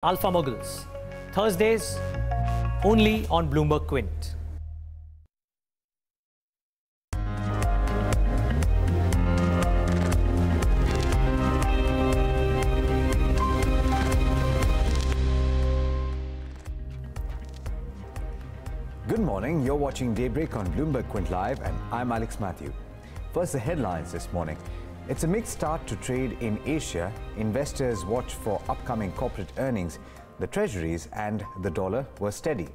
Alpha Moguls, Thursdays only on Bloomberg Quint. Good morning, you're watching Daybreak on Bloomberg Quint Live and I'm Alex Matthew. First, the headlines this morning. It's a mixed start to trade in Asia. Investors watch for upcoming corporate earnings. The treasuries and the dollar were steady.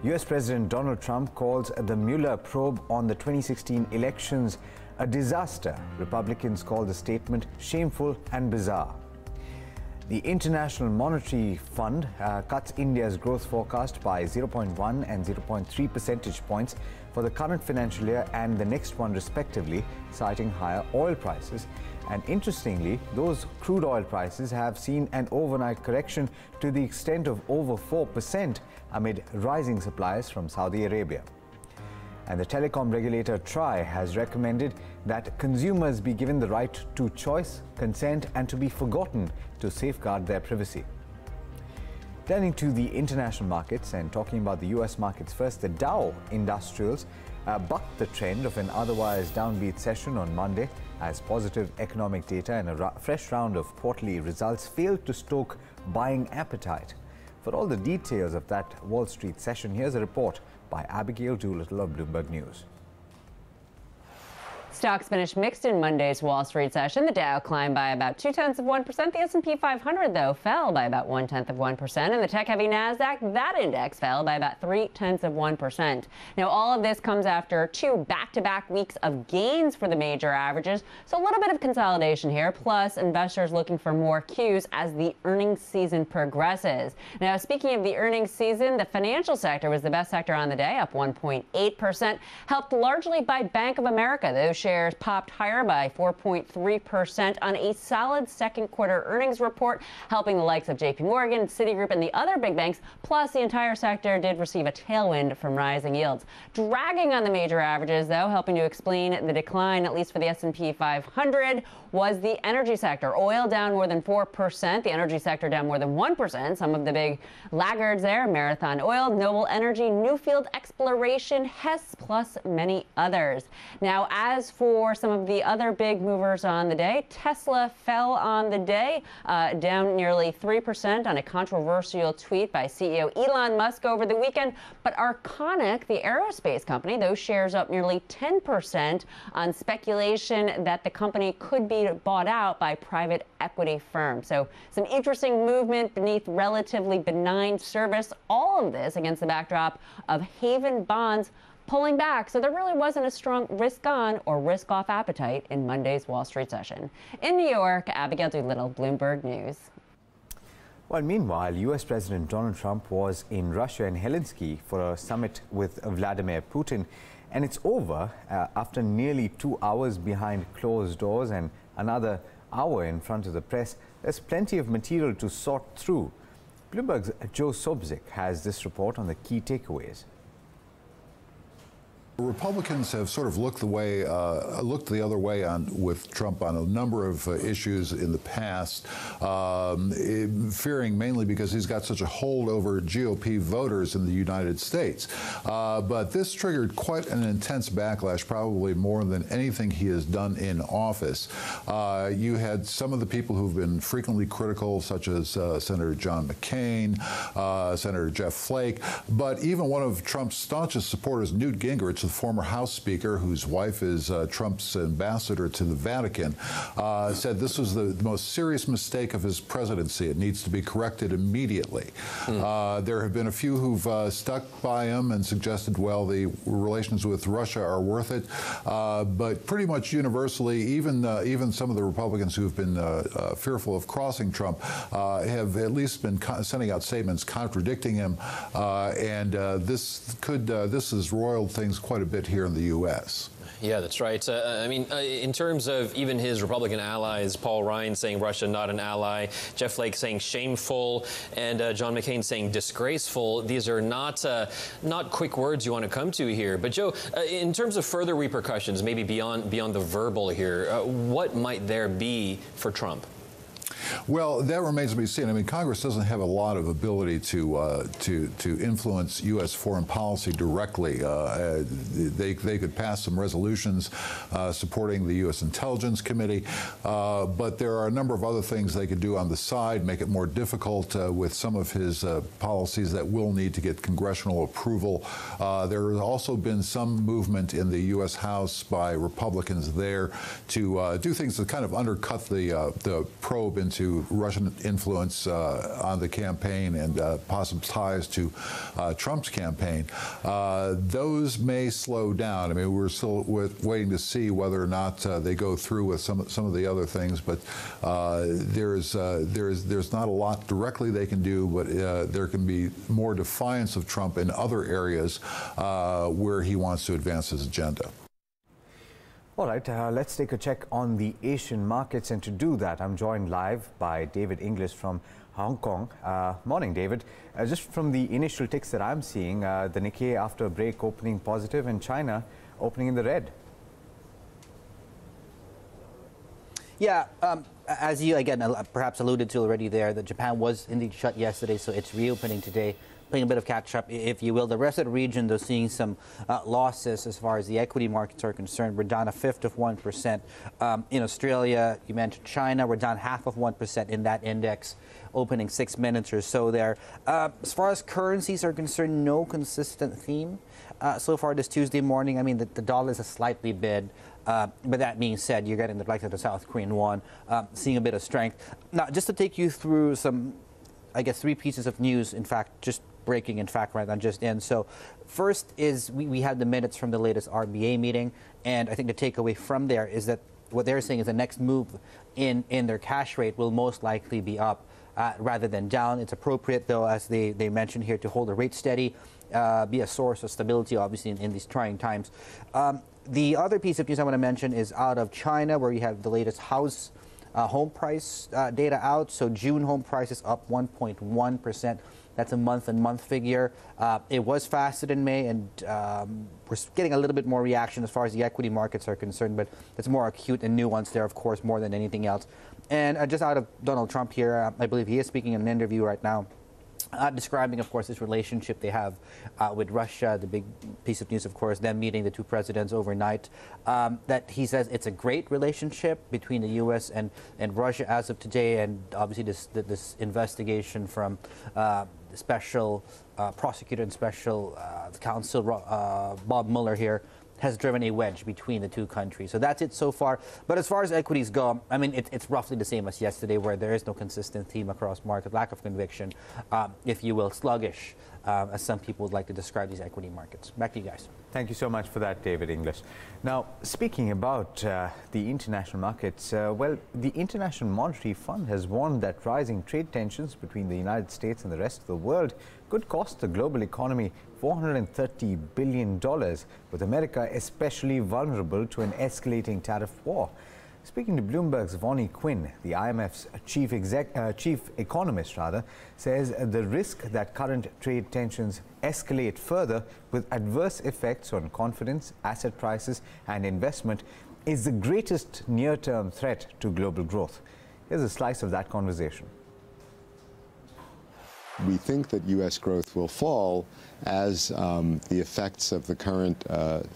US President Donald Trump calls the Mueller probe on the 2016 elections a disaster. Republicans call the statement shameful and bizarre. The International Monetary Fund cuts India's growth forecast by 0.1 and 0.3 percentage points for the current financial year and the next one respectively, citing higher oil prices. And interestingly, those crude oil prices have seen an overnight correction to the extent of over 4% amid rising supplies from Saudi Arabia. And the telecom regulator TRAI has recommended that consumers be given the right to choice, consent, and to be forgotten to safeguard their privacy. Turning to the international markets and talking about the US markets first, the Dow Industrials bucked the trend of an otherwise downbeat session on Monday as positive economic data and a fresh round of quarterly results failed to stoke buying appetite. For all the details of that Wall Street session, here's a report by Abigail Doolittle of Bloomberg News. Stocks finished mixed in Monday's Wall Street session. The Dow climbed by about 0.2%. The S&P 500, though, fell by about 0.1%. And the tech-heavy NASDAQ, that index fell by about 0.3%. Now, all of this comes after two back-to-back weeks of gains for the major averages. So a little bit of consolidation here, plus investors looking for more cues as the earnings season progresses. Now, speaking of the earnings season, the financial sector was the best sector on the day, up 1.8%, helped largely by Bank of America. Those shares popped higher by 4.3% on a solid second quarter earnings report, helping the likes of JP Morgan, Citigroup, and the other big banks. Plus, the entire sector did receive a tailwind from rising yields. Dragging on the major averages, though, helping to explain the decline, at least for the S&P 500, was the energy sector. Oil down more than 4%, the energy sector down more than 1%. Some of the big laggards there, Marathon Oil, Noble Energy, Newfield Exploration, Hess, plus many others. Now, as for some of the other big movers on the day, Tesla fell on the day, down nearly 3% on a controversial tweet by CEO Elon Musk over the weekend. But Arconic, the aerospace company, those shares up nearly 10% on speculation that the company could be bought out by private equity firms. So some interesting movement beneath relatively benign service. All of this against the backdrop of Haven bonds pulling back. So there really wasn't a strong risk-on or risk-off appetite in Monday's Wall Street session. In New York, Abigail Doolittle, Bloomberg News. Well, meanwhile, US President Donald Trump was in Russia in Helsinki for a summit with Vladimir Putin. And it's over after nearly 2 hours behind closed doors and another hour in front of the press. There's plenty of material to sort through. Bloomberg's Joe Sobzik has this report on the key takeaways. Republicans have sort of looked the other way with Trump on a number of issues in the past, fearing mainly because he's got such a hold over GOP voters in the United States. But this triggered quite an intense backlash, probably more than anything he has done in office. You had some of the people who've been frequently critical, such as Senator John McCain, Senator Jeff Flake, but even one of Trump's staunchest supporters, Newt Gingrich, the former House Speaker, whose wife is Trump's ambassador to the Vatican, said this was the most serious mistake of his presidency. It needs to be corrected immediately. There have been a few who've stuck by him and suggested, well, the relations with Russia are worth it. But pretty much universally, even some of the Republicans who've been fearful of crossing Trump have at least been sending out statements contradicting him. This has roiled things quite a bit here in the U.S. Yeah, that's right. In terms of even his Republican allies, Paul Ryan saying Russia not an ally, Jeff Flake saying shameful, and John McCain saying disgraceful. These are not quick words you want to come to here. But Joe, in terms of further repercussions, maybe beyond the verbal here, what might there be for Trump? Well, that remains to be seen. I mean, Congress doesn't have a lot of ability to influence U.S. foreign policy directly. They could pass some resolutions supporting the U.S. Intelligence Committee, but there are a number of other things they could do on the side, make it more difficult with some of his policies that will need to get congressional approval. There has also been some movement in the U.S. House by Republicans there to do things that kind of undercut the probe into Russian influence on the campaign and possible ties to Trump's campaign. Those may slow down. I mean, we're still waiting to see whether or not they go through with some of the other things, but there's not a lot directly they can do, but there can be more defiance of Trump in other areas where he wants to advance his agenda. All right, let's take a check on the Asian markets, and to do that, I'm joined live by David Inglis from Hong Kong. Morning, David. Just from the initial ticks that I'm seeing, the Nikkei after a break opening positive, and China opening in the red. Yeah, as you again perhaps alluded to already there, that Japan was indeed shut yesterday, so it's reopening today, playing a bit of catch up, if you will. The rest of the region, though, seeing some losses as far as the equity markets are concerned. We're down 1/5%. In Australia, you mentioned China, we're down 1/2% in that index, opening 6 minutes or so there. As far as currencies are concerned, no consistent theme so far this Tuesday morning. I mean, the dollar is a slightly bid. But that being said, you're getting the likes of the South Korean won, seeing a bit of strength. Now, just to take you through some, I guess, 3 pieces of news, in fact, just breaking, in fact, right now, just in. So first is we have the minutes from the latest RBA meeting, and I think the takeaway from there is that what they're saying is the next move in their cash rate will most likely be up rather than down. It's appropriate, though, as they mentioned here, to hold the rate steady, be a source of stability, obviously, in these trying times. The other piece of news I want to mention is out of China, where you have the latest house home price data out. So June home prices up 1.1%. That's a month-on-month figure. It was faster than May, and we're getting a little bit more reaction as far as the equity markets are concerned, but it's more acute and nuanced there, of course, more than anything else. And just out of Donald Trump here, I believe he is speaking in an interview right now, describing, of course, this relationship they have with Russia. The big piece of news, of course, them meeting the 2 presidents overnight, that he says it's a great relationship between the U.S. and Russia as of today. And obviously this investigation from the special prosecutor and special counsel Bob Mueller here has driven a wedge between the 2 countries. So that's it so far. But as far as equities go, I mean, it's roughly the same as yesterday, where there is no consistent theme across market, lack of conviction, if you will, sluggish, as some people would like to describe these equity markets. Back to you guys. Thank you so much for that, David English. Now, speaking about the international markets, well, the International Monetary Fund has warned that rising trade tensions between the United States and the rest of the world could cost the global economy $430 billion, with America especially vulnerable to an escalating tariff war. Speaking to Bloomberg's Vonnie Quinn, the IMF's chief economist, says the risk that current trade tensions escalate further with adverse effects on confidence, asset prices and investment is the greatest near-term threat to global growth. Here's a slice of that conversation. We think that U.S. growth will fall as the effects of the current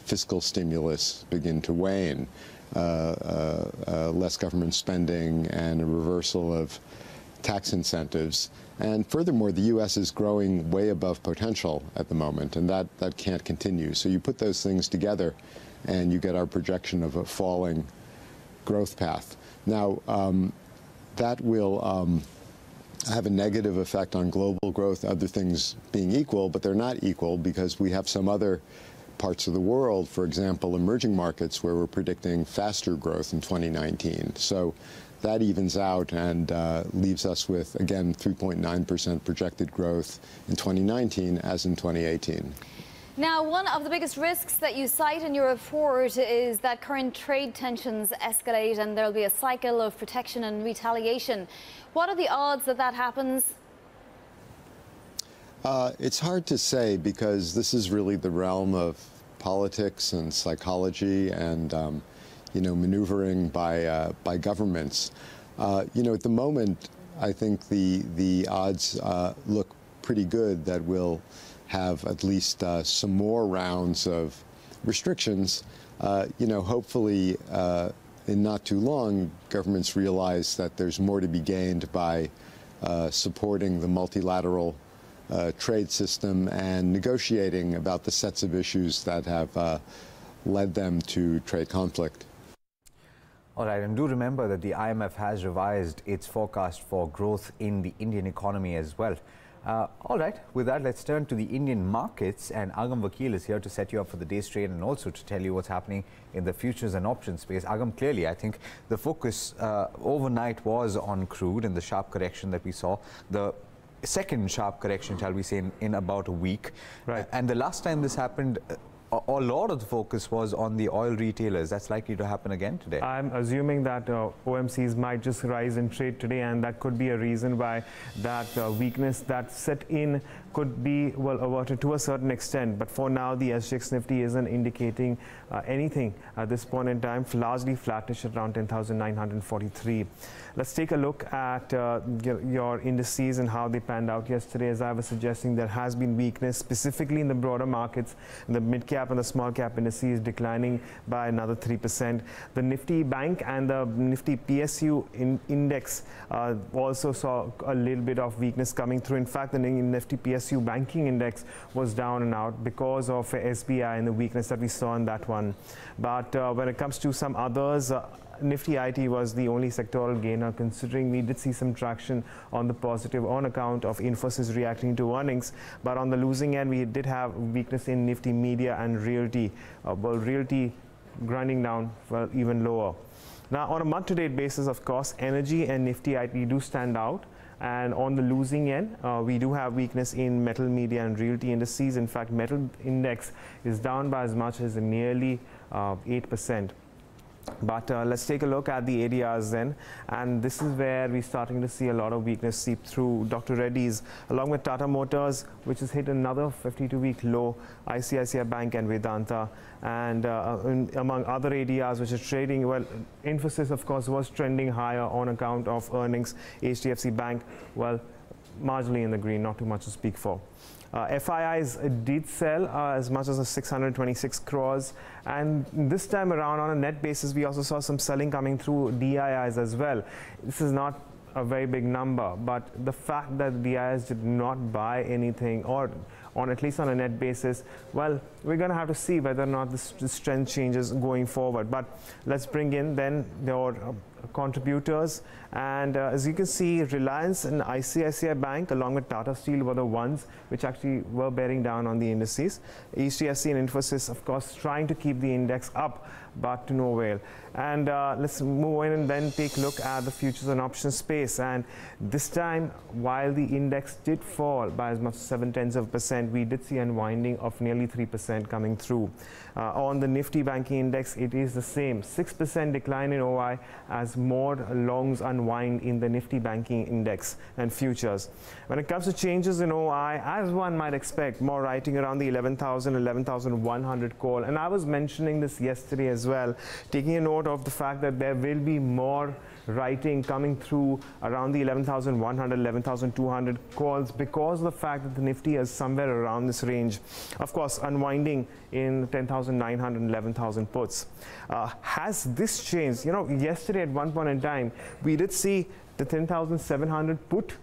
fiscal stimulus begin to wane. Less government spending and a reversal of tax incentives. And furthermore, the U.S. is growing way above potential at the moment, and that can't continue. So you put those things together, and you get our projection of a falling growth path. Now, that will have a negative effect on global growth, other things being equal, but they're not equal because we have some other parts of the world, for example, emerging markets, where we're predicting faster growth in 2019. So that evens out and leaves us with, again, 3.9% projected growth in 2019 as in 2018. Now, one of the biggest risks that you cite in your report is that current trade tensions escalate and there'll be a cycle of protection and retaliation. What are the odds that that happens? It's hard to say because this is really the realm of politics and psychology and, maneuvering by governments. At the moment, I think the odds look pretty good that we'll have at least some more rounds of restrictions. Hopefully in not too long, governments realize that there's more to be gained by supporting the multilateral trade system and negotiating about the sets of issues that have led them to trade conflict. All right, and do remember that the IMF has revised its forecast for growth in the Indian economy as well. All right, with that, let's turn to the Indian markets, and Agam Vakil is here to set you up for the day's trade and also to tell you what's happening in the futures and options space. Agam, clearly, I think the focus overnight was on crude and the sharp correction that we saw. The second sharp correction, shall we say, in about a week. Right. And the last time this happened, a lot of the focus was on the oil retailers. That's likely to happen again today. I'm assuming that OMCs might just rise in trade today, and that could be a reason why that weakness that set in could be, well, averted to a certain extent. But for now, the SGX Nifty isn't indicating anything at this point in time, largely flattish at around 10,943. Let's take a look at your indices and how they panned out yesterday. As I was suggesting, there has been weakness, specifically in the broader markets. The mid-cap and the small-cap indices declining by another 3%. The Nifty Bank and the Nifty PSU index also saw a little bit of weakness coming through. In fact, the Nifty PSU banking index was down and out because of SBI and the weakness that we saw in that one. But when it comes to some others, Nifty IT was the only sectoral gainer, considering we did see some traction on the positive on account of Infosys reacting to earnings. But on the losing end, we did have weakness in Nifty Media and Realty. Well, Realty grinding down even lower. Now, on a month-to-date basis, of course, Energy and Nifty IT do stand out. And on the losing end, we do have weakness in Metal, Media and Realty indices. In fact, Metal Index is down by as much as nearly 8%. But let's take a look at the ADRs then, and this is where we're starting to see a lot of weakness seep through. Dr. Reddy's, along with Tata Motors, which has hit another 52-week low, ICICI Bank and Vedanta, and among other ADRs which are trading, well, Infosys, of course, was trending higher on account of earnings. HDFC Bank, well, marginally in the green, not too much to speak for. FIIs did sell as much as 626 crores, and this time around on a net basis we also saw some selling coming through DIIs as well. This is not a very big number, but the fact that DIIs did not buy anything, or on at least on a net basis, well, we're going to have to see whether or not this trend changes going forward. But let's bring in then your contributors, and as you can see, Reliance and ICICI Bank along with Tata Steel were the ones which actually were bearing down on the indices. HDFC and Infosys, of course, trying to keep the index up, but to no avail. And let's move in and then take a look at the futures and options space. And this time, while the index did fall by as much as 0.7%, we did see unwinding of nearly 3% coming through. On the Nifty Banking Index, it is the same, 6% decline in OI as more longs unwind in the Nifty Banking Index and futures. When it comes to changes in OI, as one might expect, more writing around the 11,000, 11,100 call. And I was mentioning this yesterday as well, taking a note of the fact that there will be more writing coming through around the 11,100, 11,200 calls because of the fact that the Nifty is somewhere around this range. Of course, unwinding in 10,900, 11,000 puts. Has this changed? You know, yesterday at one point in time, we did see the 10,700 put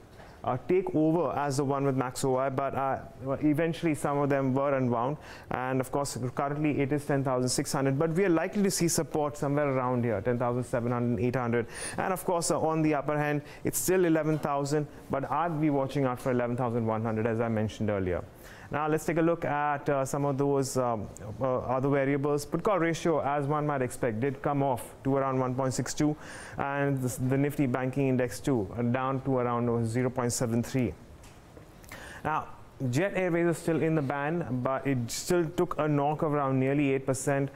take over as the one with max OI, but eventually some of them were unwound, and of course currently it is 10,600, but we are likely to see support somewhere around here, 10,700, 800, and of course on the upper hand it's still 11,000, but I'd be watching out for 11,100 as I mentioned earlier. Now let's take a look at some of those other variables. Put call ratio, as one might expect, did come off to around 1.62, and the Nifty Banking Index too, down to around 0.73. Now, Jet Airways is still in the band, but it still took a knock of around nearly 8%.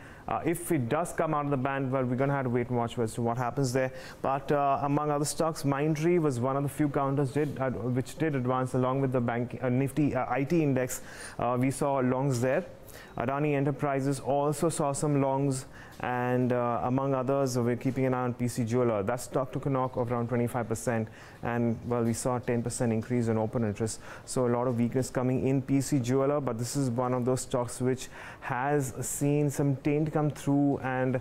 If it does come out of the band, well, we're going to have to wait and watch as to what happens there. But among other stocks, Mindtree was one of the few counters which did advance along with the Nifty IT index. We saw longs there. Adani Enterprises also saw some longs, and among others, we're keeping an eye on PC Jeweler. That stock took a knock of around 25%, and well, we saw a 10% increase in open interest. So a lot of weakness coming in PC Jeweler, but this is one of those stocks which has seen some taint come through, and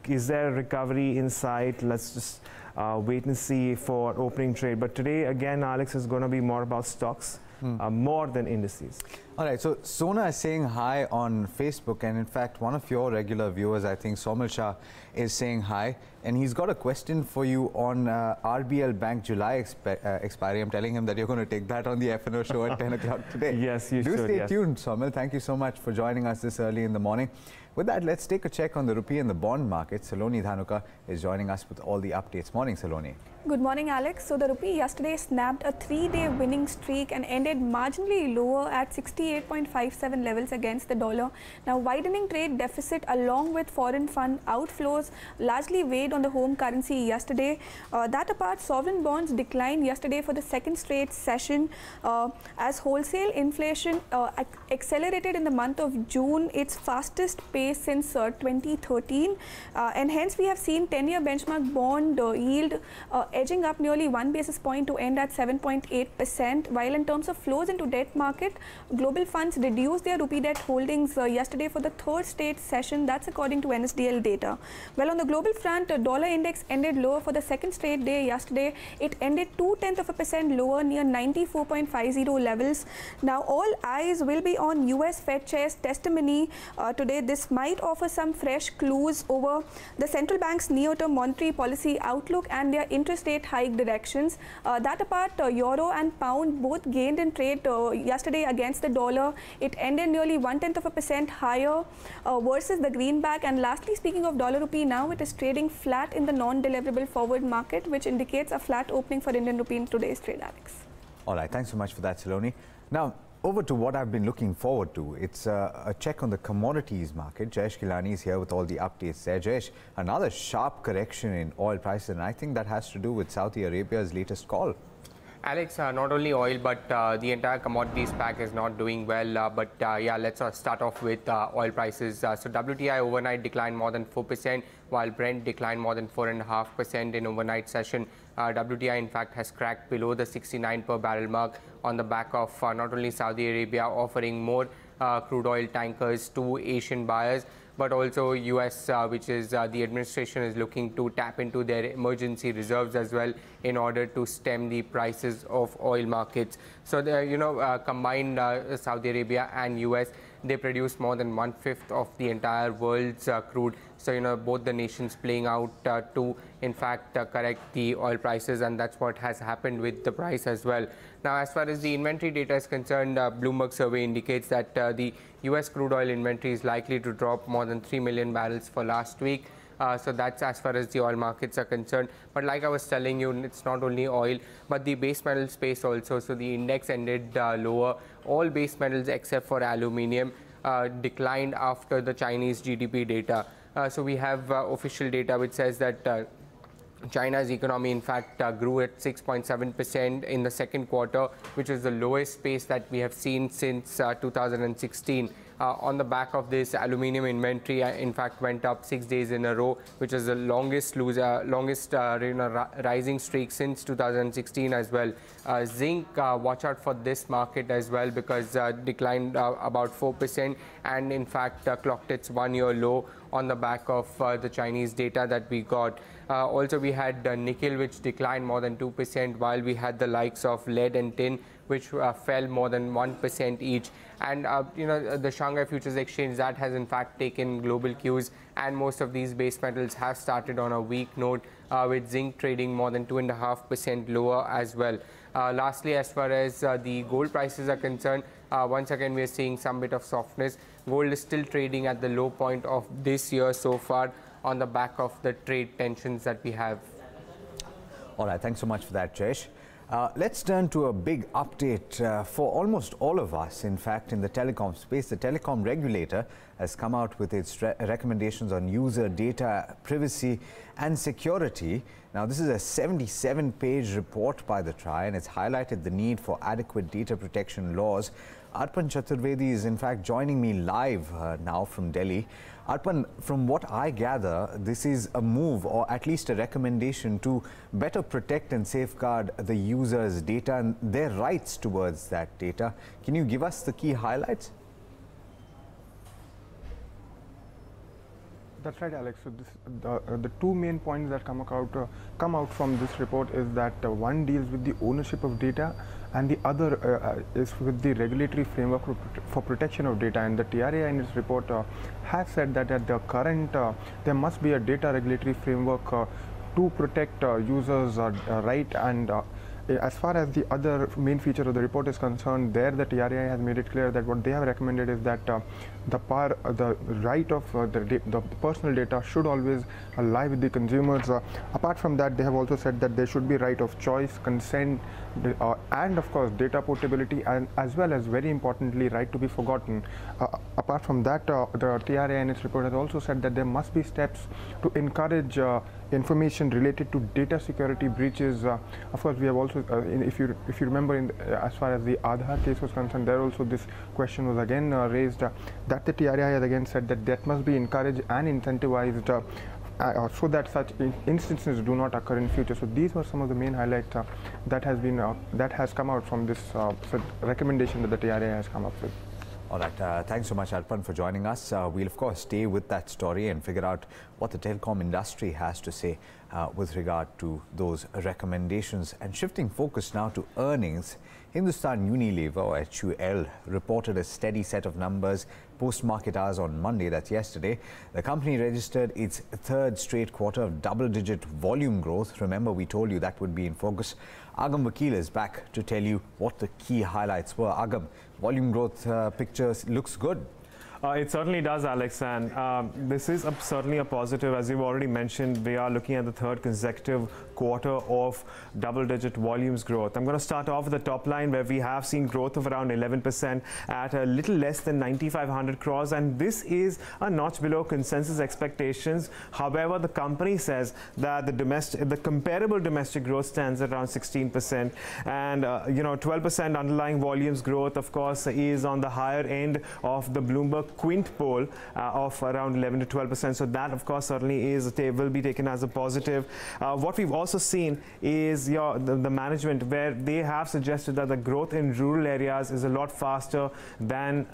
is there a recovery in sight? Let's just wait and see for opening trade. But today, again, Alex, is going to be more about stocks. More than indices. All right, so Sona is saying hi on Facebook, and in fact, one of your regular viewers, I think Somil Shah, is saying hi, and he's got a question for you on RBL Bank July expiry. I'm telling him that you're going to take that on the FNO show at 10 o'clock today. Yes, you should. Do stay tuned, Somil. Thank you so much for joining us this early in the morning. With that, let's take a check on the rupee and the bond market. Saloni Dhanuka is joining us with all the updates. Morning, Saloni. Good morning, Alex. So the rupee yesterday snapped a 3-day winning streak and ended marginally lower at 68.57 levels against the dollar. Now, widening trade deficit along with foreign fund outflows largely weighed on the home currency yesterday. That apart, sovereign bonds declined yesterday for the second straight session as wholesale inflation accelerated in the month of June, its fastest pace since 2013. And hence, we have seen 10-year benchmark bond yield edging up nearly 1 basis point to end at 7.8%, while in terms of flows into debt market, global funds reduced their rupee debt holdings yesterday for the third straight session. That's according to NSDL data. Well, on the global front, the dollar index ended lower for the second straight day yesterday. It ended 0.2% lower near 94.50 levels. Now, all eyes will be on US Fed Chair's testimony today. This might offer some fresh clues over the central bank's near-term monetary policy outlook and their interest rate hike directions. That apart, euro and pound both gained in trade yesterday against the dollar. It ended nearly 0.1% higher versus the greenback. And lastly, speaking of dollar rupee, now it is trading flat in the non-deliverable forward market, which indicates a flat opening for Indian rupee in today's trade, Alex. All right, thanks so much for that, Saloni. Now, over to what I've been looking forward to. It's a check on the commodities market. Jayesh Gilani is here with all the updates there. Jayesh, another sharp correction in oil prices, and I think that has to do with Saudi Arabia's latest call. Alex, not only oil, but the entire commodities pack is not doing well. Yeah, let's start off with oil prices. So WTI overnight declined more than 4%, while Brent declined more than 4.5% in overnight session. WTI, in fact, has cracked below the 69 per barrel mark on the back of not only Saudi Arabia offering more crude oil tankers to Asian buyers, but also US, which is the administration is looking to tap into their emergency reserves as well in order to stem the prices of oil markets. So, combined Saudi Arabia and US, they produce more than 1/5 of the entire world's crude. So, both the nations playing out to, in fact, correct the oil prices, and that's what has happened with the price as well. Now, as far as the inventory data is concerned, Bloomberg survey indicates that the US crude oil inventory is likely to drop more than 3 million barrels for last week. So that's as far as the oil markets are concerned. But like I was telling you, it's not only oil, but the base metal space also. So the index ended lower. All base metals except for aluminium declined after the Chinese GDP data. So we have official data which says that China's economy, in fact, grew at 6.7% in the second quarter, which is the lowest pace that we have seen since 2016. On the back of this, aluminium inventory, in fact, went up 6 days in a row, which is the longest rising streak since 2016 as well. Zinc, watch out for this market as well, because declined about 4% and, in fact, clocked its one-year low on the back of the Chinese data that we got. Also, we had nickel, which declined more than 2%, while we had the likes of lead and tin, which fell more than 1% each. And, the Shanghai Futures Exchange, that has in fact taken global cues, and most of these base metals have started on a weak note, with zinc trading more than 2.5% lower as well. Lastly, as far as the gold prices are concerned, once again, we are seeing some bit of softness. Gold is still trading at the low point of this year so far on the back of the trade tensions that we have. All right, thanks so much for that, Jayesh. Let's turn to a big update for almost all of us. In fact, in the telecom space, the telecom regulator has come out with its recommendations on user data privacy and security. Now, this is a 77-page report by the TRAI, and it's highlighted the need for adequate data protection laws. Arpan Chaturvedi is in fact joining me live now from Delhi. Arpan, from what I gather, this is a move, or at least a recommendation, to better protect and safeguard the user's data and their rights towards that data. Can you give us the key highlights? That's right, Alex. So the two main points that come out from this report is that one deals with the ownership of data, and the other is with the regulatory framework for protection of data. And the TRAI in its report has said that at the current, there must be a data regulatory framework to protect users' right. And as far as the other main feature of the report is concerned, there the TRAI has made it clear that what they have recommended is that the right of the personal data should always lie with the consumers. Apart from that, they have also said that there should be right of choice, consent, and of course data portability, and as well as, very importantly, right to be forgotten. Apart from that, the TRAI in its report has also said that there must be steps to encourage information related to data security breaches. Of course, we have also, if you remember, as far as the Aadhaar case was concerned, there also this question was again raised, that the TRAI has again said that must be encouraged and incentivized so that such instances do not occur in future. So these were some of the main highlights that has come out from this recommendation that the TRAI has come up with. All right, thanks so much, Arpan, for joining us. We'll of course stay with that story and figure out what the telecom industry has to say with regard to those recommendations. And shifting focus now to earnings, Hindustan Unilever, or HUL, reported a steady set of numbers post-market hours on Monday, that's yesterday. The company registered its third straight quarter of double-digit volume growth. Remember, we told you that would be in focus. Agam Vakil is back to tell you what the key highlights were. Agam, volume growth picture looks good. It certainly does, Alex, and this is certainly a positive. As you've already mentioned, we are looking at the third consecutive quarter of double-digit volumes growth. I'm going to start off with the top line, where we have seen growth of around 11% at a little less than 9,500 crores, and this is a notch below consensus expectations. However, the company says that the comparable domestic growth stands at around 16%, and 12% underlying volumes growth, of course, is on the higher end of the Bloomberg Quint poll of around 11 to 12%. So that, of course, certainly will be taken as a positive. What we've also seen is the management, where they have suggested that the growth in rural areas is a lot faster than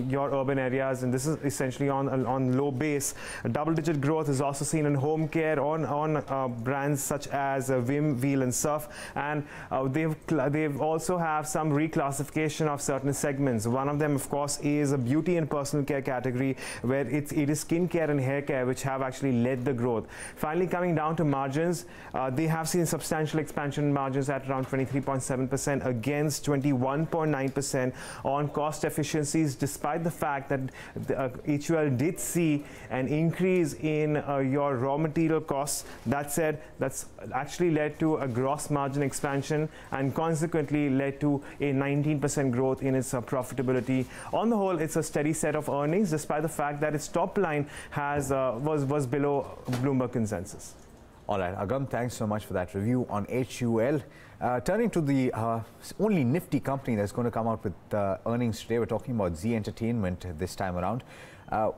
your urban areas, and this is essentially on low base. Double-digit growth is also seen in home care on brands such as Vim, Wheel and Surf, and they've also have some reclassification of certain segments. One of them, of course, is a beauty and personal care category, where it is skin care and hair care which have actually led the growth. Finally, coming down to margins, they have seen substantial expansion in margins at around 23.7% against 21.9% on cost efficiencies, despite the fact that HUL did see an increase in your raw material costs. That said, that's actually led to a gross margin expansion and consequently led to a 19% growth in its profitability. On the whole, it's a steady set of earnings, despite the fact that its top line was below Bloomberg consensus. All right, Agam, thanks so much for that review on HUL. Turning to the only nifty company that's going to come out with earnings today, we're talking about Zee Entertainment this time around.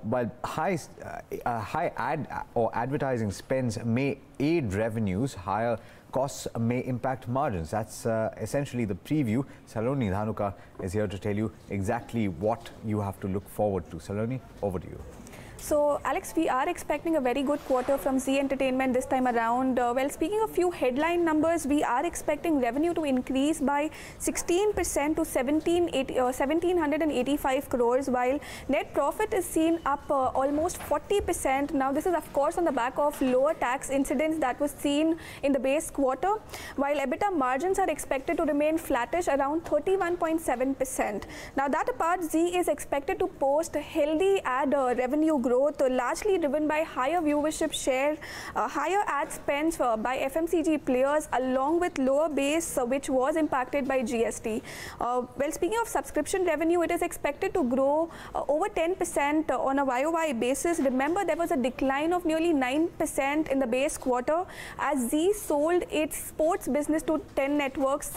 While high ad or advertising spends may aid revenues, higher costs may impact margins. That's essentially the preview. Saloni Dhanuka is here to tell you exactly what you have to look forward to. Saloni, over to you. So, Alex, we are expecting a very good quarter from Zee Entertainment this time around. Well, speaking of few headline numbers, we are expecting revenue to increase by 16% to 1,785 crores, while net profit is seen up almost 40%. Now, this is, of course, on the back of lower tax incidence that was seen in the base quarter, while EBITDA margins are expected to remain flattish around 31.7%. Now, that apart, Zee is expected to post healthy ad revenue growth growth, largely driven by higher viewership share, higher ad spends by FMCG players, along with lower base, which was impacted by GST. Well, speaking of subscription revenue, it is expected to grow over 10% on a YOY basis. Remember, there was a decline of nearly 9% in the base quarter as Zee sold its sports business to 10 networks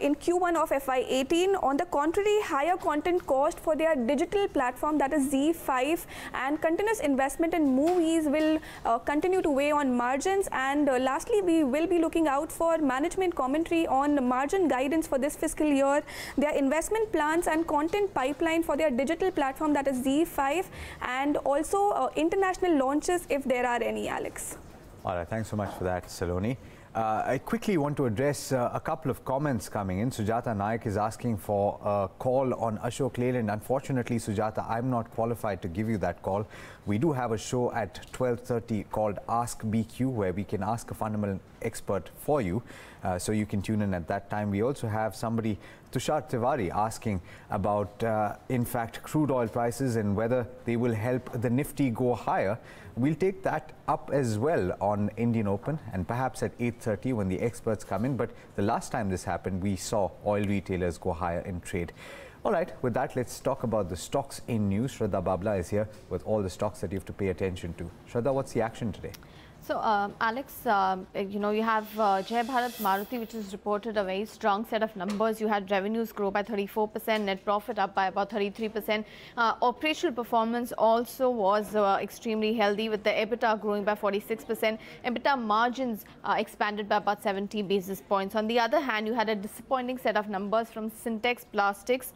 in Q1 of FY18. On the contrary, higher content cost for their digital platform, that is Z5, and continuous investment in movies will continue to weigh on margins. And lastly, we will be looking out for management commentary on margin guidance for this fiscal year, their investment plans and content pipeline for their digital platform, that is Z5, and also international launches if there are any, Alex. All right, thanks so much for that, Saloni. I quickly want to address a couple of comments coming in. Sujata Naik is asking for a call on Ashok Leyland. Unfortunately, Sujata, I'm not qualified to give you that call. We do have a show at 12:30 called Ask BQ, where we can ask a fundamental expert for you. So you can tune in at that time. We also have somebody, Tushar Tiwari, asking about, in fact, crude oil prices and whether they will help the Nifty go higher. We'll take that up as well on Indian Open and perhaps at 8:30 when the experts come in. But the last time this happened, we saw oil retailers go higher in trade. All right, with that, let's talk about the stocks in news. Shraddha Babla is here with all the stocks that you have to pay attention to. Shraddha, what's the action today? So, Alex, you have Jai Bharat Maruti, which has reported a very strong set of numbers. You had revenues grow by 34%, net profit up by about 33%. Operational performance also was extremely healthy, with the EBITDA growing by 46%. EBITDA margins expanded by about 70 basis points. On the other hand, you had a disappointing set of numbers from Syntex Plastics,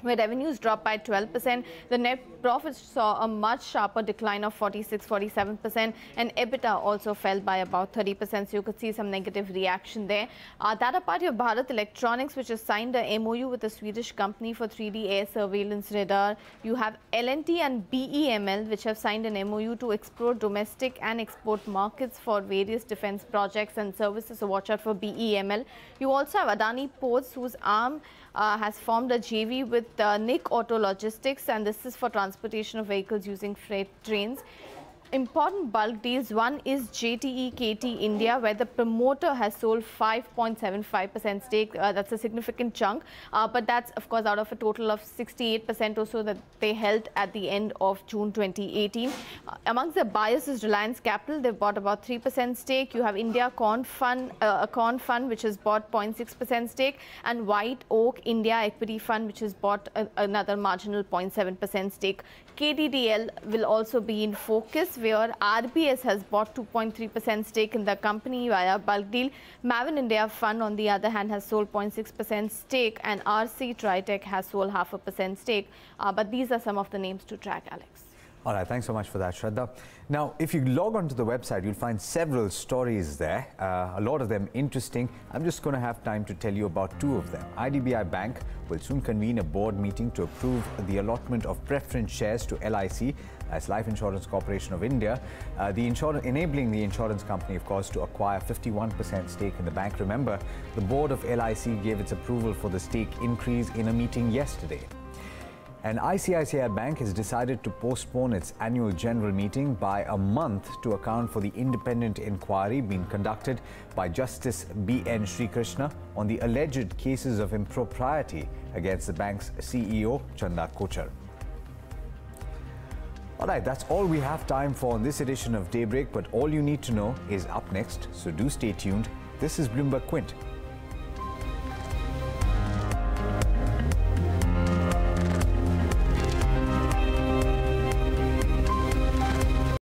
where revenues dropped by 12%. The net profits saw a much sharper decline of 47%, and EBITDA also fell by about 30%. So you could see some negative reaction there. That apart, you have Bharat Electronics, which has signed a MOU with a Swedish company for 3D air surveillance radar. You have L&T and BEML, which have signed an MOU to explore domestic and export markets for various defense projects and services. So watch out for BEML. You also have Adani Ports, whose arm has formed a JV with Nick Auto Logistics, and this is for transportation of vehicles using freight trains. Important bulk deals. One is JTE KT India, where the promoter has sold 5.75% stake. That's a significant chunk, but that's of course out of a total of 68% or so that they held at the end of June 2018. Amongst the buyers is Reliance Capital. They've bought about 3% stake. You have India Corn Fund, a corn fund which has bought 0.6% stake, and White Oak India Equity Fund, which has bought another marginal 0.7% stake. KDDL will also be in focus, where RBS has bought 2.3% stake in the company via bulk deal. Mavin India Fund, on the other hand, has sold 0.6% stake, and RC Tritech has sold 0.5% stake. But these are some of the names to track, Alex. All right, thanks so much for that, Shraddha. Now, if you log onto the website, you'll find several stories there, a lot of them interesting. I'm just going to have time to tell you about two of them. IDBI Bank will soon convene a board meeting to approve the allotment of preference shares to LIC, as Life Insurance Corporation of India, enabling the insurance company, of course, to acquire 51% stake in the bank. Remember, the board of LIC gave its approval for the stake increase in a meeting yesterday. And ICICI Bank has decided to postpone its annual general meeting by a month to account for the independent inquiry being conducted by Justice B.N. Srikrishna on the alleged cases of impropriety against the bank's CEO, Chanda Kochar. All right, that's all we have time for on this edition of Daybreak, but all you need to know is up next, so do stay tuned. This is Bloomberg Quint.